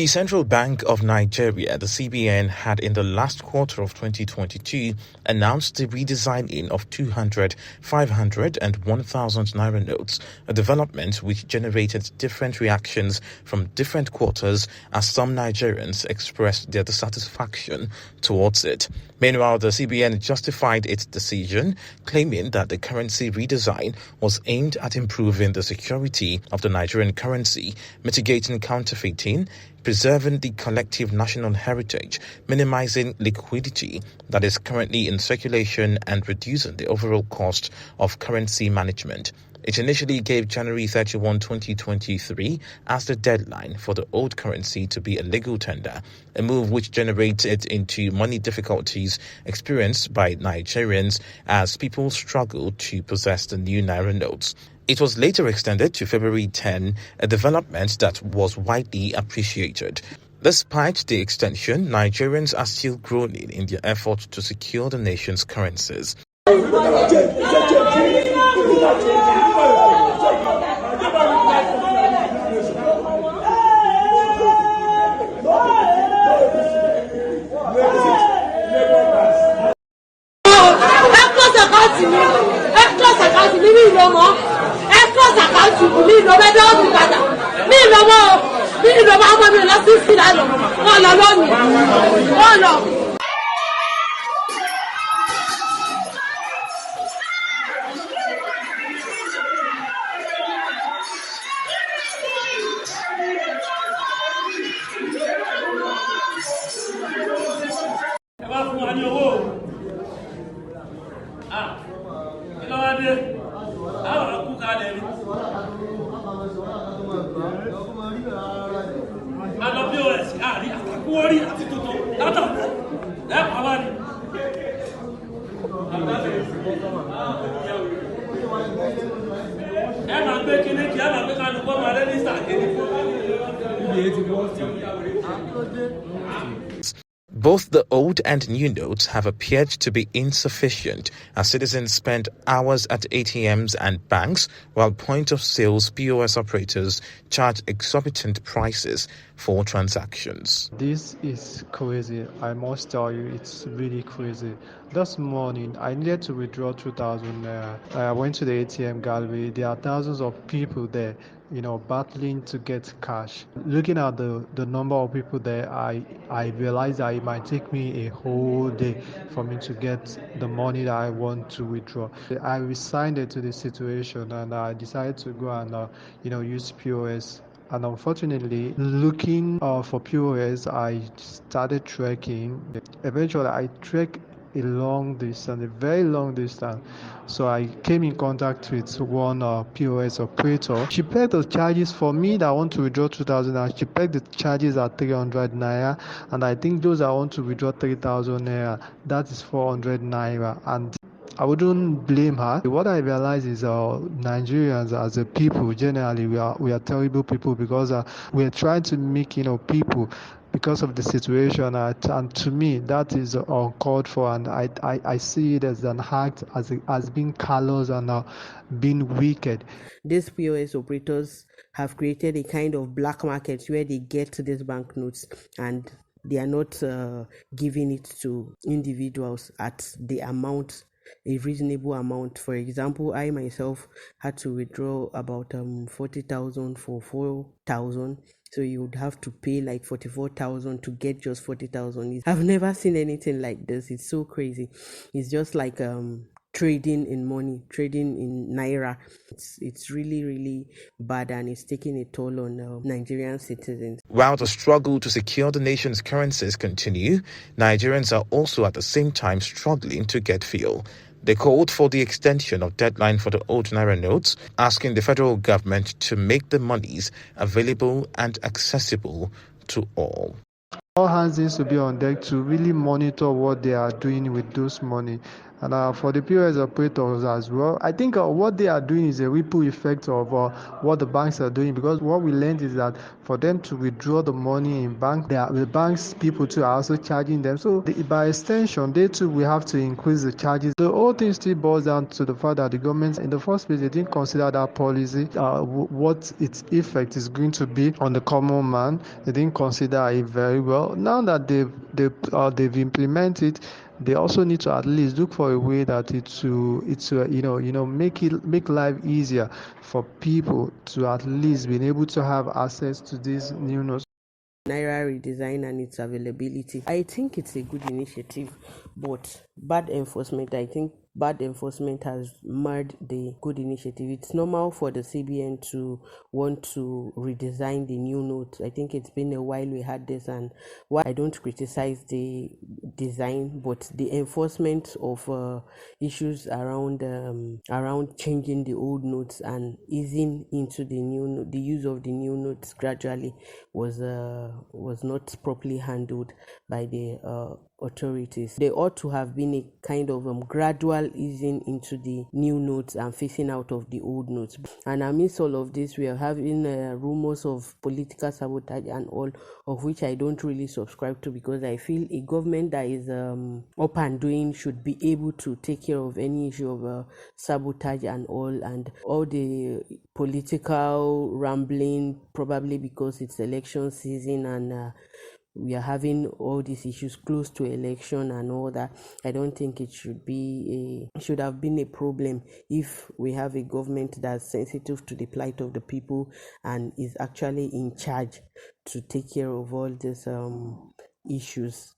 The Central Bank of Nigeria, the CBN, had in the last quarter of 2022 announced the redesigning of 200, 500 and 1,000 Naira notes, a development which generated different reactions from different quarters as some Nigerians expressed their dissatisfaction towards it. Meanwhile, the CBN justified its decision, claiming that the currency redesign was aimed at improving the security of the Nigerian currency, mitigating counterfeiting, preserving the collective national heritage, minimizing liquidity that is currently in circulation, and reducing the overall cost of currency management. It initially gave January 31, 2023 as the deadline for the old currency to be a legal tender, a move which generated into money difficulties experienced by Nigerians as people struggled to possess the new Naira notes. It was later extended to February 10, a development that was widely appreciated. Despite the extension, Nigerians are still groaning in their effort to secure the nation's currencies. Both the old and new notes have appeared to be insufficient as citizens spend hours at ATMs and banks, while point-of-sales POS operators charge exorbitant prices for transactions. This is crazy. I must tell you, it's really crazy. This morning, I needed to withdraw 2,000 naira. I went to the ATM gallery. There are thousands of people there, battling to get cash. Looking at the number of people there, I realized that it might take me a whole day for me to get the money that I want to withdraw. I resigned to the situation and I decided to go and use POS. And unfortunately, looking for POS, I started trekking. Eventually, I trekked a very long distance. So I came in contact with one POS operator. She pegged the charges for me that I want to withdraw 2,000 naira. She pegged the charges at 300 naira, and I think those that want to withdraw 3,000 naira, that is 400 naira. And I wouldn't blame her. What I realize is Nigerians as a people, generally, we are terrible people because we are trying to make people because of the situation, and to me that is uncalled for, and I see it as an act as being callous and being wicked. These POS operators have created a kind of black market where they get these banknotes and they are not giving it to individuals at the amount, a reasonable amount. For example, I myself had to withdraw about 40,000 for 4,000. So you would have to pay like 44,000 to get just 40,000. I've never seen anything like this. It's so crazy. It's just like trading in money, trading in Naira. It's really, really bad, and it's taking a toll on Nigerian citizens. While the struggle to secure the nation's currencies continue, Nigerians are also at the same time struggling to get fuel. They called for the extension of deadline for the old Naira notes, asking the federal government to make the monies available and accessible to all. All hands needs to be on deck to really monitor what they are doing with those money. And for the POS operators as well, I think what they are doing is a ripple effect of what the banks are doing, because what we learned is that for them to withdraw the money in bank, the banks people too are also charging them. So by extension, they too will have to increase the charges. The whole thing still boils down to the fact that the government, in the first place, they didn't consider that policy, what its effect is going to be on the common man. They didn't consider it very well. Now that they've implemented, they also need to at least look for a way that make life easier for people to at least be able to have access to these new notes. Naira redesign and its availability. I think it's a good initiative, but bad enforcement. I think bad enforcement has marred the good initiative. It's normal for the CBN to want to redesign the new notes. I think it's been a while we had this, and why I don't criticize the design, but the enforcement of issues around changing the old notes and easing into the use of the new notes gradually was not properly handled by the authorities. There ought to have been a kind of gradual easing into the new notes and phasing out of the old notes. And amidst all of this, we are having rumors of political sabotage and all, of which I don't really subscribe to, because I feel a government that is up and doing should be able to take care of any issue of sabotage and all the political rambling, probably because it's election season and we are having all these issues close to election and all that. I don't think it should have been a problem if we have a government that's sensitive to the plight of the people and is actually in charge to take care of all these issues.